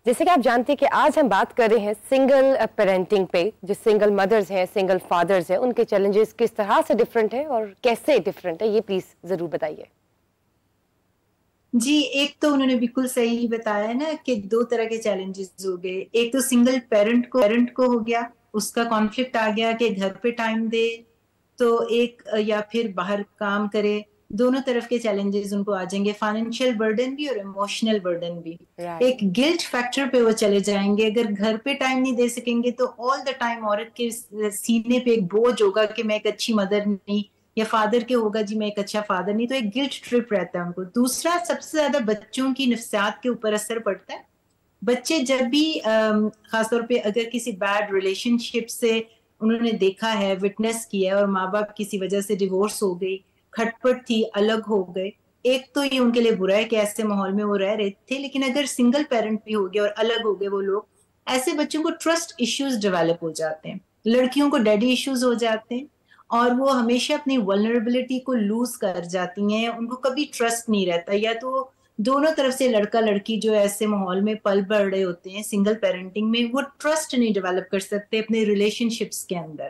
جیسے کہ آپ جانتے ہیں کہ آج ہم بات کر رہے ہیں سنگل پیرنٹنگ پہ، جو سنگل مدرز ہیں، سنگل فادرز ہیں، ان کے چیلنجز کس طرح سے ڈیفرنٹ ہیں اور کیسے ڈیفرنٹ ہے، یہ پلیز ضرور بتائیے۔ جی، ایک تو انہوں نے بالکل صحیح بتایا نا کہ دو طرح کے چیلنجز ہو گئے۔ ایک تو سنگل پیرنٹ کو ہو گیا، اس کا کانفلکٹ آ گیا کہ گھر پہ ٹائم دے تو ایک یا پھر باہر کام کرے، دونوں طرف کے چیلنجز ان کو آ جائیں گے، فائنینشیل برڈن بھی اور ایموشنل برڈن بھی۔ ایک گلٹ فیکٹر پہ وہ چلے جائیں گے، اگر گھر پہ ٹائم نہیں دے سکیں گے تو آل دا ٹائم عورت کے سینے پہ ایک بوجھ ہوگا کہ میں ایک اچھی مدر نہیں، یا فادر کے ہوگا جی میں ایک اچھا فادر نہیں، تو ایک گلٹ ٹرپ رہتا ہے ان کو۔ دوسرا سب سے زیادہ بچوں کی نفسیات کے اوپر اثر پڑتا ہے۔ بچے جب بھی خاص طور پہ اگر کسی بیڈ ریلیشن شپ سے انہوں نے دیکھا ہے، وٹنس کیا ہے، اور ماں باپ کسی وجہ سے ڈیورس ہو گئی، کھٹ پٹ تھی، الگ ہو گئے، ایک تو یہ ان کے لیے برا ہے کہ ایسے ماحول میں وہ رہ رہے تھے، لیکن اگر سنگل پیرنٹ بھی ہو گیا اور الگ ہو گئے وہ لوگ، ایسے بچوں کو ٹرسٹ ایشوز ڈیولپ ہو جاتے ہیں، لڑکیوں کو ڈیڈی ایشوز ہو جاتے ہیں، اور وہ ہمیشہ اپنی ولنریبلٹی کو لوز کر جاتی ہیں، ان کو کبھی ٹرسٹ نہیں رہتا، یا تو دونوں طرف سے لڑکا لڑکی جو ایسے ماحول میں پل بڑھ رہے ہوتے ہیں سنگل پیرنٹنگ میں، وہ ٹرسٹ نہیں ڈیولپ کر سکتے اپنے ریلیشن شپس کے اندر۔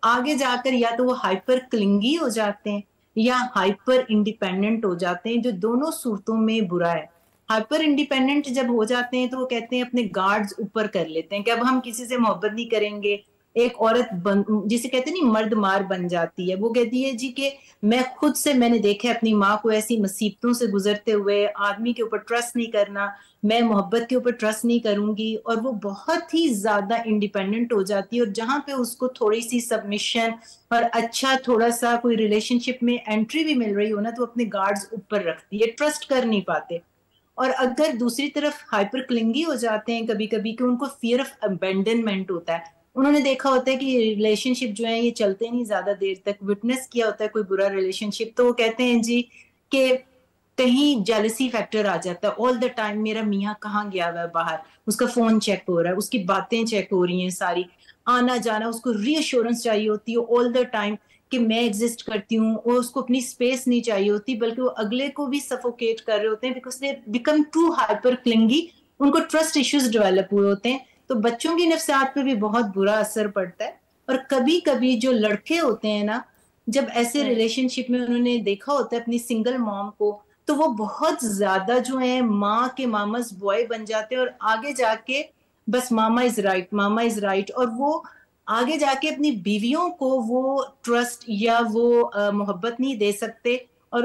آگے جا کر یا تو وہ ہائپر کلنگی ہو جاتے ہیں یا ہائپر انڈیپینڈنٹ ہو جاتے ہیں، جو دونوں صورتوں میں برا ہے۔ ہائپر انڈیپینڈنٹ جب ہو جاتے ہیں تو وہ کہتے ہیں اپنے گارڈز اوپر کر لیتے ہیں کہ اب ہم کسی سے محبت نہیں کریں گے۔ ایک عورت جسے کہتے ہیں نہیں مرد مار بن جاتی ہے، وہ کہتی ہے جی کہ میں نے دیکھا اپنی ماں کو ایسی مصیبتوں سے گزرتے ہوئے، آدمی کے اوپر ٹرسٹ نہیں کرنا، میں محبت کے اوپر ٹرسٹ نہیں کروں گی، اور وہ بہت ہی زیادہ انڈیپینڈنٹ ہو جاتی ہے، اور جہاں پہ اس کو تھوڑی سی سبمیشن اور اچھا تھوڑا سا کوئی ریلیشن شپ میں انٹری بھی مل رہی ہو نا، تو اپنے گارڈز اوپر رکھتی ہے، ٹرسٹ کر نہیں پاتے۔ اور اگر دوسری طرف ہائپر کلنگی ہو جاتے ہیں کبھی کبھی کہ ان کو فیئر آف ابینڈنمنٹ ہوتا ہے، انہوں نے دیکھا ہوتا ہے کہ ریلیشن شپ جو ہے یہ چلتے نہیں زیادہ دیر تک، وٹنس کیا ہوتا ہے کوئی برا ریلیشن شپ، تو وہ کہتے ہیں جی کہ کہیں جیلسی فیکٹر آ جاتا ہے، آل دا ٹائم میرا میاں کہاں گیا ہوا ہے باہر، اس کا فون چیک ہو رہا ہے، اس کی باتیں چیک ہو رہی ہیں، ساری آنا جانا، اس کو ری ایشورنس چاہیے ہوتی ہے آل دا ٹائم کہ میں ایگزسٹ کرتی ہوں، اور اس کو اپنی اسپیس نہیں چاہیے ہوتی، بلکہ وہ اگلے کو بھی سفوکیٹ کر رہے ہوتے ہیں because they become too hyper clingy, ان کو ٹرسٹ ایشوز ڈیولپ ہوئے ہوتے ہیں۔ تو بچوں کی نفسیات پہ بھی بہت برا اثر پڑتا ہے۔ اور کبھی کبھی جو لڑکے ہوتے ہیں نا، جب ایسے ریلیشن شپ میں انہوں نے دیکھا ہوتا ہے اپنی سنگل موم کو، تو وہ بہت زیادہ جو ہے ماں کے ماماز بوائے بن جاتے ہیں، اور آگے جا کے بس ماما is right, mama is right, اور وہ آگے جا کے اپنی بیویوں کو وہ ٹرسٹ یا وہ محبت نہیں دے سکتے، اور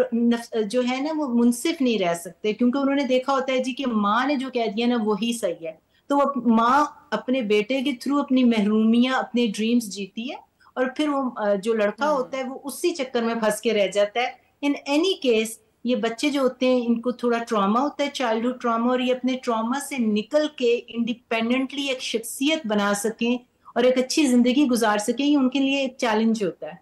جو ہے نا وہ منصف نہیں رہ سکتے، کیونکہ انہوں نے دیکھا ہوتا ہے جی کہ ماں نے جو کہہ دیا نا وہی صحیح ہے، تو وہ ماں اپنے بیٹے کے تھرو اپنی محرومیاں، اپنے ڈریمز جیتی ہے، اور پھر وہ جو لڑکا ہوتا ہے وہ اسی چکر میں پھنس کے رہ جاتا ہے۔ ان اینی کیس یہ بچے جو ہوتے ہیں ان کو تھوڑا ٹراما ہوتا ہے، چائلڈہڈ ٹراما، اور یہ اپنے ٹراما سے نکل کے انڈیپینڈنٹلی ایک شخصیت بنا سکیں اور ایک اچھی زندگی گزار سکیں، یہ ان کے لیے ایک چیلنج ہوتا ہے۔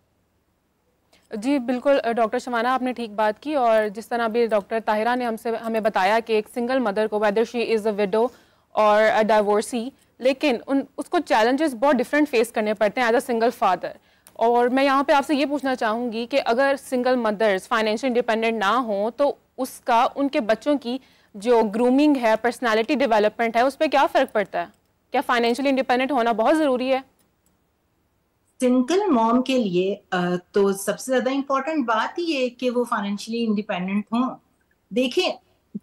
جی بالکل ڈاکٹر شمانہ، آپ نے ٹھیک بات کی، اور جس طرح ابھی ڈاکٹر طاہرہ نے ہمیں بتایا کہ ایک سنگل مدر کو ویدر شی از اے وڈو اور ڈائیورسی، لیکن اس کو چیلنجز بہت ڈفرینٹ فیس کرنے پڑتے ہیں ایز اے سنگل فادر۔ اور میں یہاں پہ آپ سے یہ پوچھنا چاہوں گی کہ اگر سنگل مدرز فائنینشیل انڈیپینڈنٹ نہ ہوں تو اس کا ان کے بچوں کی جو گرومنگ ہے، پرسنالٹی ڈیولپمنٹ ہے، اس پہ کیا فرق پڑتا ہے؟ کیا فائنینشیلی انڈیپینڈنٹ ہونا بہت ضروری ہے؟ سنگل موم کے لیے تو سب سے زیادہ امپورٹنٹ بات یہ ہے کہ وہ فائنینشلی انڈیپینڈنٹ ہوں۔ دیکھیں،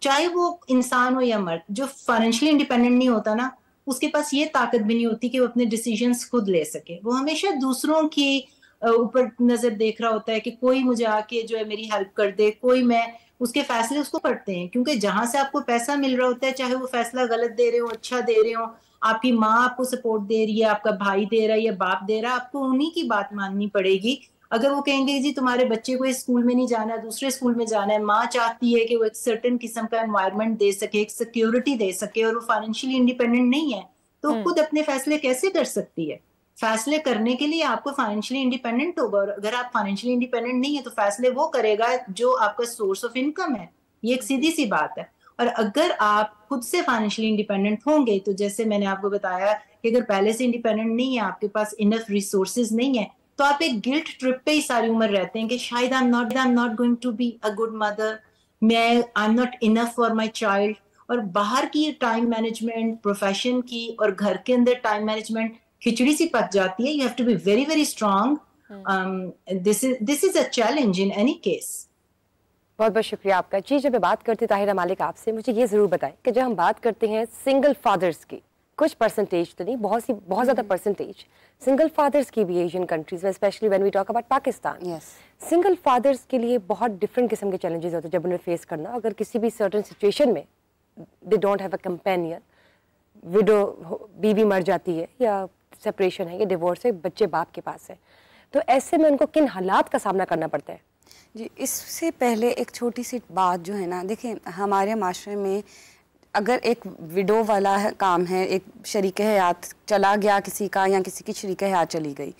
چاہے وہ انسان ہو یا مرد، جو فائنینشلی انڈیپینڈنٹ نہیں ہوتا نا، اس کے پاس یہ طاقت بھی نہیں ہوتی کہ وہ اپنے ڈیسیژنز خود لے سکے، وہ ہمیشہ دوسروں کی اوپر نظر دیکھ رہا ہوتا ہے کہ کوئی مجھے آ کے جو ہے میری ہیلپ کر دے، کوئی میں اس کے فیصلے اس کو پڑتے ہیں، کیونکہ جہاں سے آپ کو پیسہ مل رہا ہوتا ہے، چاہے وہ فیصلہ غلط دے رہے ہو، اچھا دے رہے ہو، آپ کی ماں آپ کو سپورٹ دے رہی ہے، آپ کا بھائی دے رہا ہے یا باپ دے رہا ہے، آپ کو انہی کی بات ماننی پڑے گی۔ اگر وہ کہیں گے جی تمہارے بچے کو اس اسکول میں نہیں جانا ہے، دوسرے اسکول میں جانا ہے، ماں چاہتی ہے کہ وہ ایک سرٹن قسم کا انوائرمنٹ دے سکے، ایک سیکیورٹی دے سکے، اور وہ فائنینشلی انڈیپینڈنٹ نہیں ہے، تو خود اپنے فیصلے کیسے کر سکتی ہے؟ فیصلے کرنے کے لیے آپ کو فائنینشلی انڈیپینڈنٹ ہوگا، اور اگر آپ فائنینشلی انڈیپینڈنٹ نہیں ہے تو فیصلے وہ کرے گا جو آپ کا سورس آف انکم ہے، یہ ایک سیدھی سی بات ہے۔ اور اگر آپ خود سے فائنینشلی انڈیپینڈنٹ ہوں گے تو جیسے میں نے آپ کو بتایا کہ اگر پہلے سے انڈیپینڈنٹ نہیں ہے، آپ کے پاس انف ریسورسز نہیں ہے، تو آپ ایک گلٹ ٹرپ پہ ہی ساری عمر رہتے ہیں کہ شاید I'm not going to be a good mother، میں I'm not enough for my child، اور باہر کی ٹائم مینجمنٹ پروفیشن کی اور گھر کے اندر ٹائم مینجمنٹ کھچڑی سی پک جاتی ہے. You have to be very very strong. This is a challenge in any case. بہت بہت شکریہ آپ کا. جی جب میں بات کرتی طاہرہ مالک آپ سے، مجھے یہ ضرور بتائیں کہ جب ہم بات کرتے ہیں سنگل فادرز کی، کچھ پرسنٹیج تو نہیں، بہت زیادہ پرسنٹیج سنگل فادرز کی بھی ایشین کنٹریز میں، especially when we talk about Pakistan, single fathers کے لیے بہت ڈفرینٹ قسم کے چیلنجز ہوتے ہیں جب انہیں فیس کرنا. اگر کسی بھی سرٹن سچویشن میں they don't have a companion, widow بیوی مر جاتی ہے یا سپریشن ہے یا ڈیورس ہے، بچے باپ کے پاس ہے، تو ایسے میں ان کو کن حالات کا سامنا کرنا پڑتا ہے؟ جی اس سے پہلے ایک چھوٹی سی بات جو ہے نا، دیکھیں ہمارے معاشرے میں اگر ایک وڈو والا کام ہے، ایک شریک حیات چلا گیا کسی کا یا کسی کی شریک حیات چلی گئی،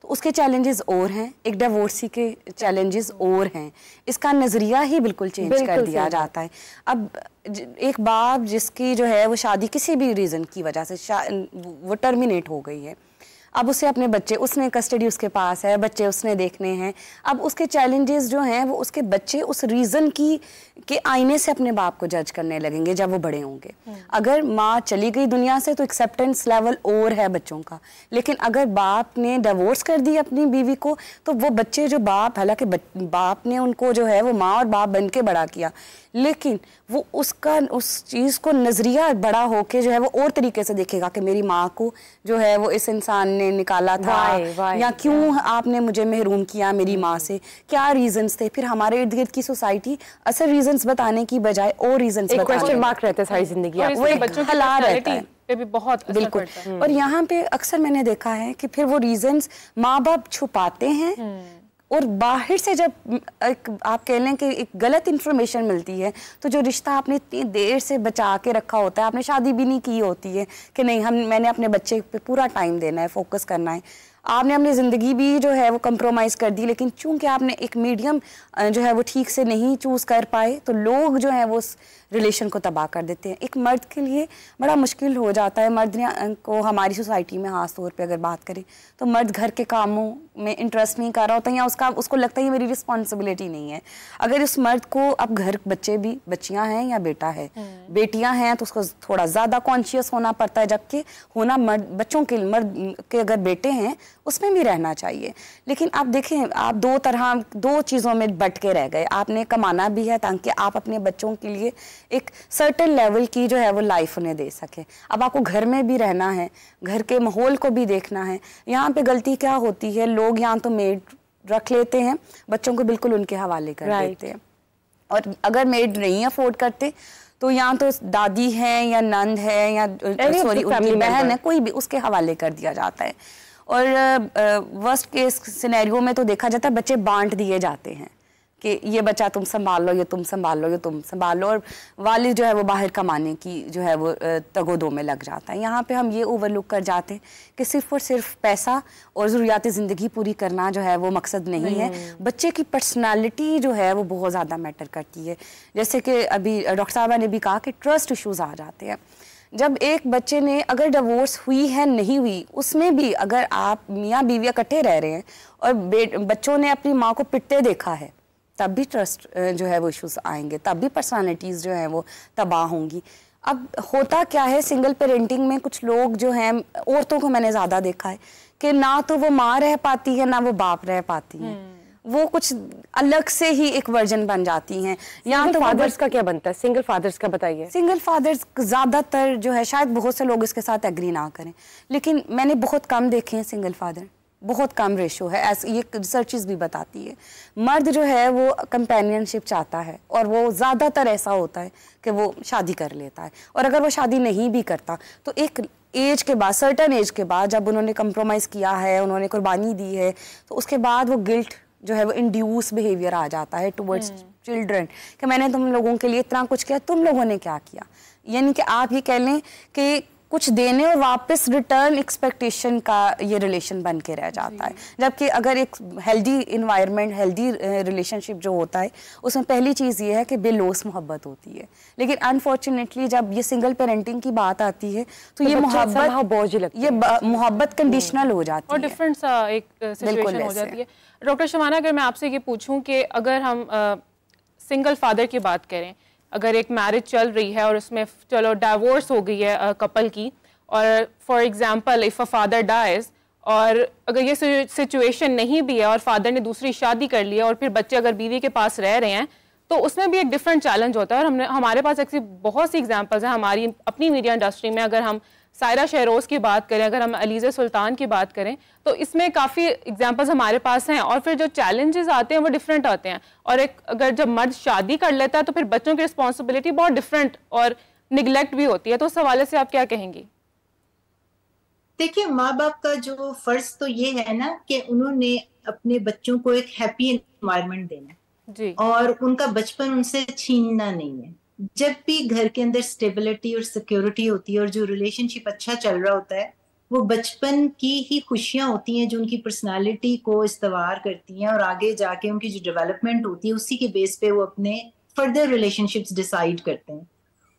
تو اس کے چیلنجز اور ہیں، ایک ڈیورسی کے چیلنجز اور ہیں. اس کا نظریہ ہی بالکل چینج کر دیا جاتا ہے. اب ایک باپ جس کی جو ہے وہ شادی کسی بھی ریزن کی وجہ سے وہ ٹرمینیٹ ہو گئی ہے، اب اسے اپنے بچے، اس نے کسٹڈی اس کے پاس ہے، بچے اس نے دیکھنے ہیں، اب اس کے چیلنجز جو ہیں وہ اس کے بچے اس ریزن کے آئینے سے اپنے باپ کو جج کرنے لگیں گے جب وہ بڑے ہوں گے. اگر ماں چلی گئی دنیا سے تو ایکسیپٹنس لیول اور ہے بچوں کا، لیکن اگر باپ نے ڈیورس کر دی اپنی بیوی کو تو وہ بچے جو باپ، حالانکہ باپ نے ان کو جو ہے وہ ماں اور باپ بن کے بڑا کیا، لیکن وہ اس چیز کو نظریہ بڑا ہو کے جو ہے وہ اور طریقے سے دیکھے گا کہ میری ماں کو جو ہے وہ اس انسان نے نکالا تھا، یا کیوں آپ نے مجھے محروم کیا میری ماں سے، کیا ریزنز تھے. پھر ہمارے ارد گرد کی سوسائٹی اصل ریزنز بتانے کی بجائے اور ریزنز ایک کوسچن مارک رہتا ہے ساری زندگی، وہ ایک ہلا رہتا ہے بہت بالکل. اور یہاں پہ اکثر میں نے دیکھا ہے کہ پھر وہ ریزنز ماں باپ چھپاتے ہیں، اور باہر سے جب آپ کہہ لیں کہ ایک غلط انفارمیشن ملتی ہے تو جو رشتہ آپ نے اتنی دیر سے بچا کے رکھا ہوتا ہے، آپ نے شادی بھی نہیں کی ہوتی ہے کہ نہیں میں نے اپنے بچے پہ پورا ٹائم دینا ہے، فوکس کرنا ہے، آپ نے اپنی زندگی بھی جو ہے وہ کمپرومائز کر دی، لیکن چونکہ آپ نے ایک میڈیم جو ہے وہ ٹھیک سے نہیں چوز کر پائے تو لوگ جو ہیں وہ اس ریلیشن کو تباہ کر دیتے ہیں. ایک مرد کے لیے بڑا مشکل ہو جاتا ہے، مرد کو ہماری سوسائٹی میں خاص طور پہ اگر بات کریں تو مرد گھر کے کاموں میں انٹرسٹ نہیں کر رہا ہوتا، یا اس کو لگتا ہے یہ میری رسپانسبلٹی نہیں ہے. اگر اس مرد کو اب گھر بچے بھی، بچیاں ہیں یا بیٹا ہے، بیٹیاں ہیں تو اس کو تھوڑا زیادہ کانشیس ہونا پڑتا ہے، جبکہ ہونا بچوں کے مرد کے اگر بیٹے ہیں اس میں بھی رہنا چاہیے. لیکن آپ دیکھیں آپ دو چیزوں میں بٹ کے رہ گئے. آپ نے کمانا بھی ہے تاکہ آپ اپنے بچوں کے لیے ایک سرٹن لیول کی جو ہے وہ لائف انہیں دے سکے. اب آپ کو گھر میں بھی رہنا ہے، گھر کے ماحول کو بھی دیکھنا ہے. یہاں پہ غلطی کیا ہوتی ہے، لوگ یہاں تو میڈ رکھ لیتے ہیں، بچوں کو بالکل ان کے حوالے کر دیتے ہیں، اور اگر میڈ نہیں افورڈ کرتے تو یہاں تو دادی ہے یا نند ہے یا سوری ان کی بہن ہے، کوئی بھی اس کے حوالے کر دیا جاتا ہے. اور ورسٹ کیس سینیریو میں تو دیکھا جاتا ہے بچے بانٹ دیے جاتے ہیں کہ یہ بچہ تم سنبھال لو، یہ تم سنبھال لو، یہ تم سنبھال لو، اور والد جو ہے وہ باہر کمانے کی جو ہے وہ تگودوں میں لگ جاتا ہے. یہاں پہ ہم یہ اوور لک کر جاتے ہیں کہ صرف اور صرف پیسہ اور ضروریات زندگی پوری کرنا جو ہے وہ مقصد نہیں ہے. بچے کی پرسنالٹی جو ہے وہ بہت زیادہ میٹر کرتی ہے. جیسے کہ ابھی ڈاکٹر صاحبہ نے بھی کہا کہ ٹرسٹ ایشوز آ جاتے ہیں. جب ایک بچے نے اگر ڈیورس ہوئی ہے نہیں ہوئی، اس میں بھی اگر آپ میاں بیوی اکٹھے رہ رہے ہیں اور بچوں نے اپنی ماں کو پٹتے دیکھا ہے، تب بھی ٹرسٹ جو ہے وہ ایشوز آئیں گے، تب بھی پرسنالٹیز جو ہیں وہ تباہ ہوں گی. اب ہوتا کیا ہے سنگل پیرنٹنگ میں، کچھ لوگ جو ہیں، عورتوں کو میں نے زیادہ دیکھا ہے کہ نہ تو وہ ماں رہ پاتی ہے نہ وہ باپ رہ پاتی ہیں، وہ کچھ الگ سے ہی ایک ورژن بن جاتی ہیں. یہاں تو فادرز کا کیا بنتا ہے، سنگل فادرز کا بتائیے. سنگل فادرز زیادہ تر جو ہے، شاید بہت سے لوگ اس کے ساتھ ایگری نہ کریں، لیکن میں نے بہت کم دیکھے ہیں سنگل فادر، بہت کم ریشو ہے. یہ ریسرچز بھی بتاتی ہے. مرد جو ہے وہ کمپینین شپ چاہتا ہے، اور وہ زیادہ تر ایسا ہوتا ہے کہ وہ شادی کر لیتا ہے، اور اگر وہ شادی نہیں بھی کرتا تو ایک ایج کے بعد، سرٹن ایج کے بعد، جب انہوں نے کمپرومائز کیا ہے، انہوں نے قربانی دی ہے، تو اس کے بعد وہ گلٹ جو ہے وہ انڈیوس بیہیویئر آ جاتا ہے ٹورڈز چلڈرن کہ میں نے تم لوگوں کے لیے اتنا کچھ کیا، تم لوگوں نے کیا کیا. یعنی کہ آپ یہ کہہ لیں کہ کچھ دینے اور واپس ریٹرن ایکسپیکٹیشن کا یہ ریلیشن بن کے رہ جاتا ہے. جبکہ اگر ایک ہیلدی انوائرمنٹ، ہیلدی ریلیشن شپ جو ہوتا ہے، اس میں پہلی چیز یہ ہے کہ بے لوث محبت ہوتی ہے. لیکن انفارچونیٹلی جب یہ سنگل پیرنٹنگ کی بات آتی ہے تو یہ محبت کنڈیشنل ہو جاتی ہے، اور ڈفرینٹ سا ایک سچویشن ہو جاتی ہے. ڈاکٹر شمانہ، اگر میں آپ سے یہ پوچھوں کہ اگر ہم سنگل فادر کی بات کریں اگر ایک میرج چل رہی ہے اور اس میں چلو ڈائیورس ہو گئی ہے کپل کی, اور for example of a father dies, اور اگر یہ سچویشن نہیں بھی ہے اور فادر نے دوسری شادی کر لی ہے اور پھر بچے اگر بیوی کے پاس رہ رہے ہیں, تو اس میں بھی ایک ڈفرینٹ چیلنج ہوتا ہے. اور ہمارے پاس ایسی بہت سی ایگزامپلز ہیں ہماری اپنی میڈیا انڈسٹری میں. اگر ہم سائرہ شہروز کی بات کریں, اگر ہم علیزہ سلطان کی بات کریں, تو اس میں کافی ایگزامپلز ہمارے پاس ہیں. اور پھر جو چیلنجز آتے ہیں وہ ڈفرینٹ آتے ہیں. اور اگر جب مرد شادی کر لیتا ہے تو پھر بچوں کی رسپانسبلٹی بہت ڈفرینٹ اور نگلیکٹ بھی ہوتی ہے. تو اس حوالے سے آپ کیا کہیں گی؟ دیکھیے, ماں باپ کا جو فرض تو یہ ہے نا کہ انہوں نے اپنے بچوں کو ایک ہیپی انوائرمنٹ دینا ہے جی, اور ان کا بچپن ان سے چھیننا نہیں ہے. جب بھی گھر کے اندر اسٹیبلٹی اور سیکیورٹی ہوتی ہے اور جو ریلیشن شپ اچھا چل رہا ہوتا ہے, وہ بچپن کی ہی خوشیاں ہوتی ہیں جو ان کی پرسنالٹی کو استوار کرتی ہیں, اور آگے جا کے ان کی جو ڈیولپمنٹ ہوتی ہے اسی کے بیس پہ وہ اپنے فردر ریلیشن شپس ڈیسائیڈ کرتے ہیں.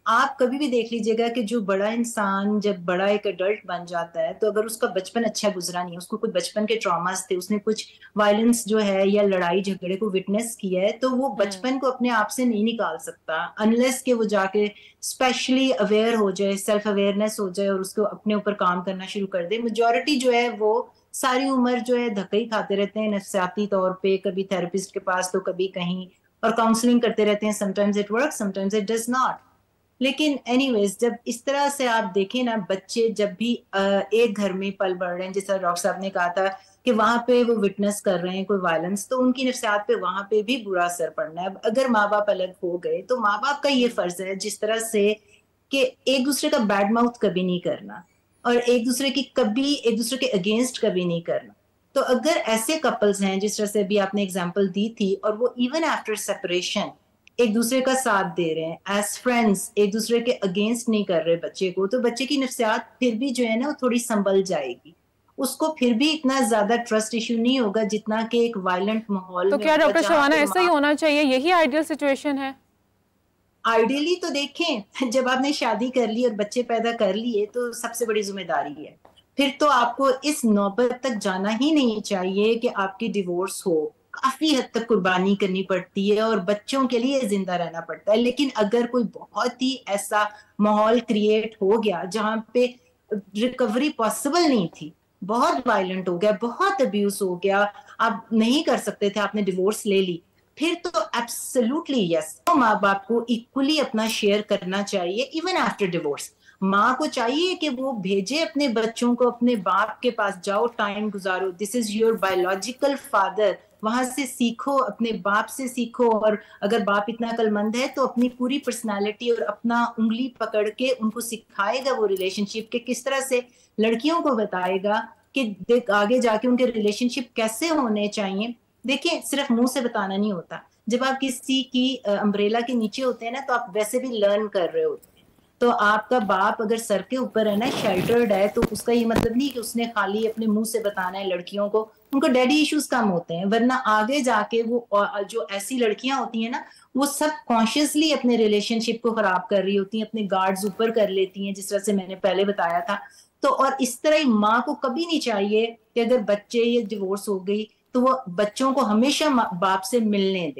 آپ کبھی بھی دیکھ لیجیے گا کہ جو بڑا انسان جب بڑا ایک ایڈلٹ بن جاتا ہے, تو اگر اس کا بچپن اچھا گزرا نہیں ہے, اس کو کوئی بچپن کے ٹراماز تھے, اس نے کچھ وائلنس جو ہے یا لڑائی جھگڑے کو وٹنس کیا ہے, تو وہ بچپن کو اپنے آپ سے نہیں نکال سکتا انلیس کہ وہ جا کے اسپیشلی اویئر ہو جائے, سیلف اویئرنیس ہو جائے اور اس کو اپنے اوپر کام کرنا شروع کر دے. میجورٹی جو ہے وہ ساری عمر جو ہے دھکے ہی کھاتے رہتے ہیں نفسیاتی طور پہ, کبھی تھراپسٹ کے پاس تو کبھی کہیں, اور کاؤنسلنگ کرتے رہتے ہیں. Sometimes it work, sometimes it does not. لیکن اینی ویز, جب اس طرح سے آپ دیکھیں نا, بچے جب بھی ایک گھر میں پل بڑھ رہے ہیں, جیسا ڈاکٹر صاحب نے کہا تھا کہ وہاں پہ وہ وٹنس کر رہے ہیں کوئی وائلنس, تو ان کی نفسیات پہ وہاں پہ بھی برا اثر پڑنا ہے. اب اگر ماں باپ الگ ہو گئے تو ماں باپ کا یہ فرض ہے جس طرح سے کہ ایک دوسرے کا بیڈ ماؤتھ کبھی نہیں کرنا, اور ایک دوسرے کے اگینسٹ کبھی نہیں کرنا. تو اگر ایسے کپلز ہیں جس طرح سے ابھی آپ نے اگزامپل دی تھی, اور وہ ایون آفٹر سیپریشن ایک دوسرے کا ساتھ دے رہے ہیں ایز فرینڈس, ایک دوسرے کے اگینسٹ نہیں کر رہے بچے کو, تو بچے کی نفسیات پھر بھی جو ہے نا وہ تھوڑی سنبھل جائے گی. اس کو پھر بھی اتنا زیادہ ٹرسٹ ایشو نہیں ہوگا جتنا کہ ایک وائلنٹ ماحول میں. تو کیا ڈاکٹر شبانہ ایسا ہی ہونا چاہیے؟ یہی آئیڈیل سچویشن ہے؟ آئیڈیلی تو دیکھیں, جب آپ نے شادی کر لی اور بچے پیدا کر لیے تو سب سے بڑی ذمہ داری ہے. پھر تو آپ کو اس نوبت تک جانا ہی نہیں چاہیے کہ آپ کی ڈیورس ہو. کافی حد تک قربانی کرنی پڑتی ہے اور بچوں کے لیے زندہ رہنا پڑتا ہے. لیکن اگر کوئی بہت ہی ایسا ماحول کریٹ ہو گیا جہاں پہ ریکوری پاسبل نہیں تھی, بہت وائلنٹ ہو گیا, بہت ابیوز ہو گیا, آپ نہیں کر سکتے تھے, آپ نے ڈیورس لے لی, پھر تو ایبسلیوٹلی یس, ماں باپ کو ایکولی اپنا شیئر کرنا چاہیے ایون آفٹر ڈیورس. ماں کو چاہیے کہ وہ بھیجے اپنے بچوں کو اپنے باپ کے پاس, جاؤ ٹائم گزارو, this is your biological father, وہاں سے سیکھو, اپنے باپ سے سیکھو. اور اگر باپ اتنا عقل مند ہے تو اپنی پوری پرسنالٹی اور اپنا انگلی پکڑ کے ان کو سکھائے گا وہ ریلیشن شپ کے کس طرح سے, لڑکیوں کو بتائے گا کہ آگے جا کے ان کے ریلیشن شپ کیسے ہونے چاہیے. دیکھیں, صرف منہ سے بتانا نہیں ہوتا, جب آپ کسی کی امبریلا کے نیچے ہوتے ہیں نا تو آپ ویسے بھی لرن کر رہے ہوتے ہیں. تو آپ کا باپ اگر سر کے اوپر ہے نا, شیلٹرڈ ہے, تو اس کا یہ مطلب نہیں کہ اس نے خالی اپنے منہ سے بتانا ہے. لڑکیوں کو ان کو ڈیڈی ایشوز کم ہوتے ہیں, ورنہ آگے جا کے وہ جو ایسی لڑکیاں ہوتی ہیں نا, وہ سب کانشیسلی اپنے ریلیشن شپ کو خراب کر رہی ہوتی ہیں, اپنے گارڈز اوپر کر لیتی ہیں, جس طرح سے میں نے پہلے بتایا تھا. تو اور اس طرح ہی ماں کو کبھی نہیں چاہیے کہ اگر بچے یا ڈیورس ہو گئی تو وہ بچوں کو ہمیشہ باپ سے ملنے دے.